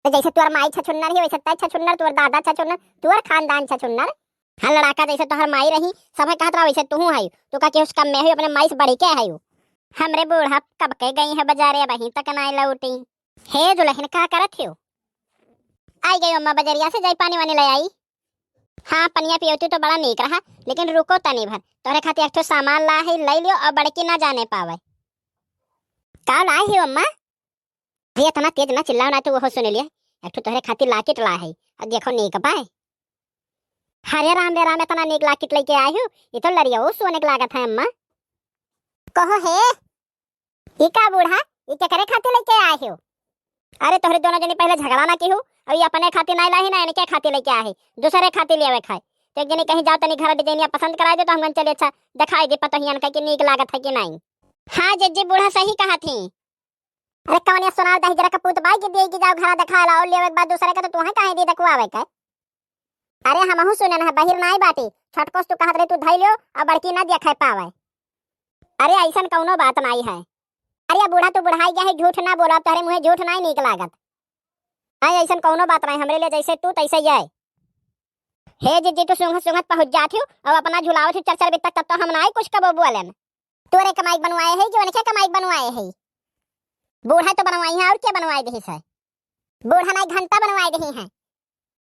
तो जैसे तुअर माई छछुन्नर ही वैसे तय छछुन्नर, तुअर दादा छछुन्नर, तुअर खानदान छछुन्नर। हाँ लड़ाका जैसे तोहर माई रही सब कहत रहा वैसे तू है तो का के उसका मैं ही अपने माई से बढ़ी के है। हमरे बूढ़ा कब के गई है बाजारे अब अहीं तक नहीं लौटी। हे दुल्हन का करत हो? आई गई अम्मा बजरिया से, जाई पानी वानी ले आई। हाँ पनिया पियोती तो बड़ा नीक रहा, लेकिन रुको तनी भर, तोहरे खातिर एक ठो सामान ला है, ले लियो और बड़की ना जाने पावे। का लाई है अम्मा? भैया इतना तेज ना चिल्लाओ ना, तो वो सुन लिया। एक ठो तोहरे खातिर लाकिट ला है, और देखो नीक पाए। हरे राम रे राम, इतना नीक लाकिट लेके आई हूँ, ये तो लड़िया वो सोने की लागत है अम्मा। कहो हे ये का बूढ़ा, ये क्या करे खातिर लेके आए हो? अरे तोहरे दोनों जनी पहले झगड़ा ना की हो, और ये अपने खातिर नहीं लाई ना, इनके खातिर लेके आए, दूसरे खातिर ले आवे खाए। तो एक जनी कहीं जाओ तनी घर डिजाइनिया पसंद करा दे तो हम चले अच्छा दिखाई दे पतहियन का कि नीक लागत है कि नहीं। हाँ जज्जी बूढ़ा सही कहा थी। अरे कौन ये सुना दही जरा कपूत बाई के दे कि जाओ घर दिखा लाओ, लेवे के बाद दूसरे का तो तू है काहे दी दखवावे का। अरे हमहु सुनन है बहिर नाई बाटी, छटकोस तू कहत रे तू धई लियो और बड़की ना देखे पावे। अरे ऐसन कौनो बात नहीं है। अरे बूढ़ा तू बुढ़ाई गया है, झूठ ना बोला, तोहरे मुंह झूठ नहीं नीक लागत। आई ऐसन कौनो बात नहीं, हमरे लिए जैसे तू तैसे जाए। हे जिज्जी तू सुंघत सुंघत पहुंच जाती हो और अपना झुलावत चर चर बितक, तब तो हम नहीं कुछ कबो बोलन। तोरे कमाई बनवाए है कि उनके कमाई बनवाए है? बूढ़ा तो बनवाई है और क्या बनवाए दही है? बूढ़ा नहीं घंटा बनवाए दही है।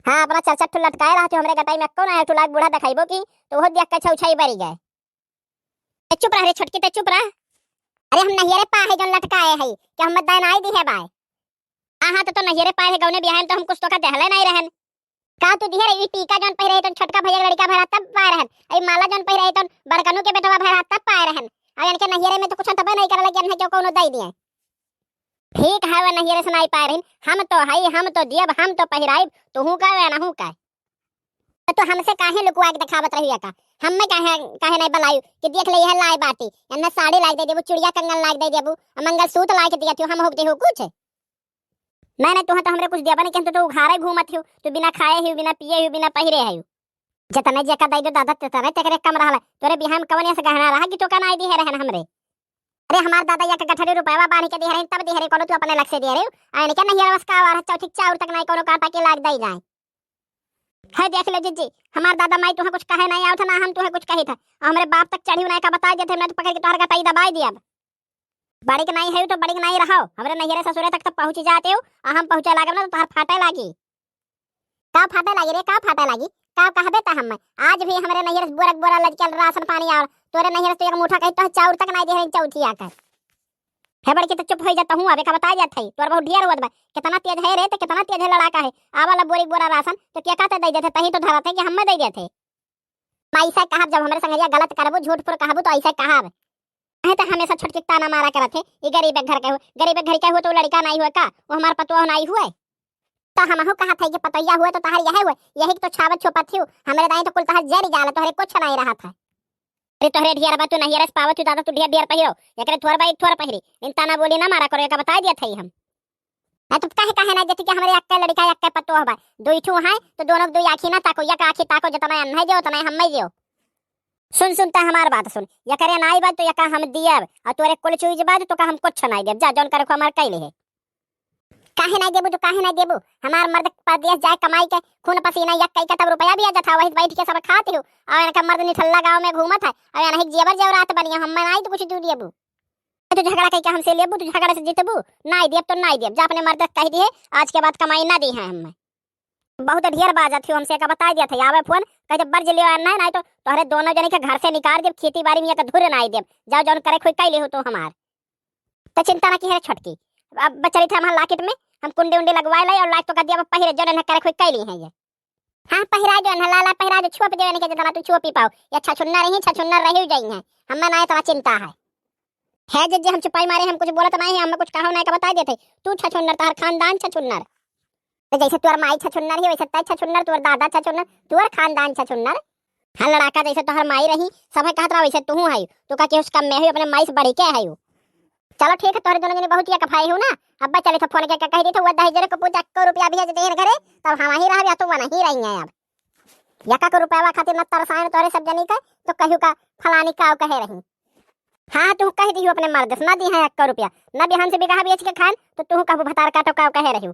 हाँ अपना चरचट ठुल लटकाए रहते हमरे गटाई में कौन है ठुलाक बूढ़ा दिखाइबो की तो वो देख के छौछाई बरी गए। चुप रह रे छोटकी, ते चुप रह। अरे हम नहियरे पा है जोन लटकाए है कि हम मत नहीं दी है बाय। आहा तो नहियरे पाए है गौने बियाह में तो हम कुछ तो का दहले नहीं रहन। का तू दिहरे ई टीका जोन पहिरे तो छोटका भैया लड़का भरा तब पाए रहन, आई माला जोन पहिरे तो बड़कनु के बेटवा भरा तब पाए रहन। आ इनके नहियरे में तो कुछ तब नहीं करले कि इन्हें क्यों कोनो दई दिए। ठीक है वो नहियरे से नहीं पाए रहन, हम तो हई, हम तो दियब, हम तो पहिराइब, तू हूं का वे ना हूं का। तो हमसे काहे लुकवा के दिखावत रहिया का? हम में काहे काहे नहीं बलाई कि देख ले यह लाई बाटी, एने साड़ी लाई दे देबू, चूड़िया कंगन लाई दे देबू, मंगलसूत्र लाई के दिया थियो, हम होक देहु कुछ। मैंने तो हमरे कुछ देबा नहीं कि तो उघारे घूमत हो, तू बिना खाए ही, बिना पिए ही, बिना पहिरे है। जतने जेका दई दो दादा तेरे तेरे कम रहला, तोरे बिहाम कवन से गहना रहा कि तो का नहीं दी है रहन हमरे। अरे हमार दादा या का गठरी रुपया बांध के दी है तब दी है कोनो, तू अपने लग से दे रे आने के नहीं बस का वार चौथी चाउर तक नहीं कोनो काटा के लाग दई जाए है। देख ले जिज्जी, हमार दादा माई तुहे कुछ कहे नहीं आवत ना, हम तुहे कुछ कही था, हमरे बाप तक चढ़ी नहीं का बता देते, मैं तो पकड़ के तोहर गटाई दबाई दिया। बड़ी के नहीं है तो बड़ी के नहीं रहो, हमरे नैहरे ससुरे तक तो पहुंच जाते हो, हम पहुंचे लागब ना तो तोहर फाटे लागी। का फाटे लागी रे, का फाटे लागी, का कहबे त हम आज भी हमरे नैहरे बोरक बोरा लजकल राशन पानी और तोरे नैहरे से एक मुठा कही तो चाउर तक नहीं दे है चौथी आकर। है बड़ के तो चुप हो जाता हूं, अबे का बता जात है तोर बहुत ढेर होत बा, कितना तेज है रे, तो कितना तेज है लड़ाका है। आवाला बोरी बोरा राशन तो क्या कहते दे देते, तही तो धरत है कि हम दे देते। ऐसा कहब जब हमरे संगरिया गलत करबो, झूठ फुर कहबो तो ऐसा कहब है। तो हमेशा छोटकी ताना मारा करत है, ये गरीब घर के हो, गरीब घर के हो तो लड़का नहीं हुआ का, वो हमार पतोह नहीं हुए। तो हमहु कहत है कि पतैया हुए तो तहार यही हुए, यही तो छावत छुपत थी हमरे दाई तो कुल तहार जरी जाला, तोहरे कुछ नहीं रहा था। अरे तोहरे ढेर बा तू नहीं रस पावत दादा, तू ढेर ढेर पहिरो, एकरे थोर बा एक थोर पहिरी, इन ताना बोली ना मारा करो, का बता दिया थई हम। है तो काहे काहे ना जति कि हमरे अक्के लड़का अक्के पतोह बा, दुई ठू है तो दोनों दुई आखी ना ताको, एक आखी ताको, जतना अन्ना जो उतना हम में जो। सुन सुनता हमार बात सुन, या करे नाई बात तो या का हम दियब, और तोरे कुल चीज बात तो का हम कुछ नहीं देब, जा जोन करे को हमार कैले है। काहे नहीं देबू तो काहे नहीं देबू, हमार मर्द परदेश जाए कमाई के खून पसीना एक कई का तब रुपया भी आ जाता, वही बैठ के सब खाती हो। और इनका मर्द निठल्ला गांव में घूमत है, और यहाँ जेवर जेवरात बनिया, हम नहीं तो कुछ दू देबू। तो झगड़ा कह के हमसे लेबू, तू झगड़ा से जीतबू, नहीं देब तो नहीं देब, जा अपने मर्द कह दी है आज के बाद कमाई ना दी है। हम बहुत ढेर बाजा थी, हमसे का बता दिया था, आवे फोन कह जब बर्ज लियो नहीं तो तोहरे दोनों जने के घर से निकाल देब, खेती बाड़ी में एक धुर नहीं देब, जाओ जौन करे कोई कैले हो तो हमार। तो चिंता ना की है छोटकी, अब बचरी था हमार लाकिट में, हम कुंडे उंडे लगवाए लाई और लाइट तो कर दिया पहिरे जो न करे कोई कैली है ये। हां पहिरा जो न लाला पहिरा जो छुप देने के जना तू छुपी पाओ, या छछुन्ना रही छछुन्ना रही जाई है, हमें ना इतना चिंता है जज्जी हम छुपाई मारे, हम कुछ बोलत नहीं है, हम कुछ कहो नहीं का बता देते, तू छछुन्नर तार खानदान छछुन्नर, तो जैसे तुअर माई छछुन्नर ही वैसे तय छछुन्नर, तुअर दादा छछुन्नर, तुअर खानदान छछुन्नर। हां लड़ाका जैसे तोहर माई रही सब कहत रहा वैसे तू है, तो का के उसका मैं ही अपने माई से बढ़ी के है। चलो ठीक है, तोहरे दोनों जने बहुत ही कफाई हो ना, अब्बा चले तो फोन के कह दी तो वो 10,000 को पूजा को रुपया भेज दे घरे, तब हम ही रह तो वो नहीं रही है। अब यका को रुपया खातिर न तरसाए तोरे सब जनी का तो कहू का फलानी का कहे रही। हां तू कह दी अपने मर्द ना दी है 1 रुपया, ना बिहान से बिगहा बेच के खान तो तू कहू भतार काटो का कहे रही।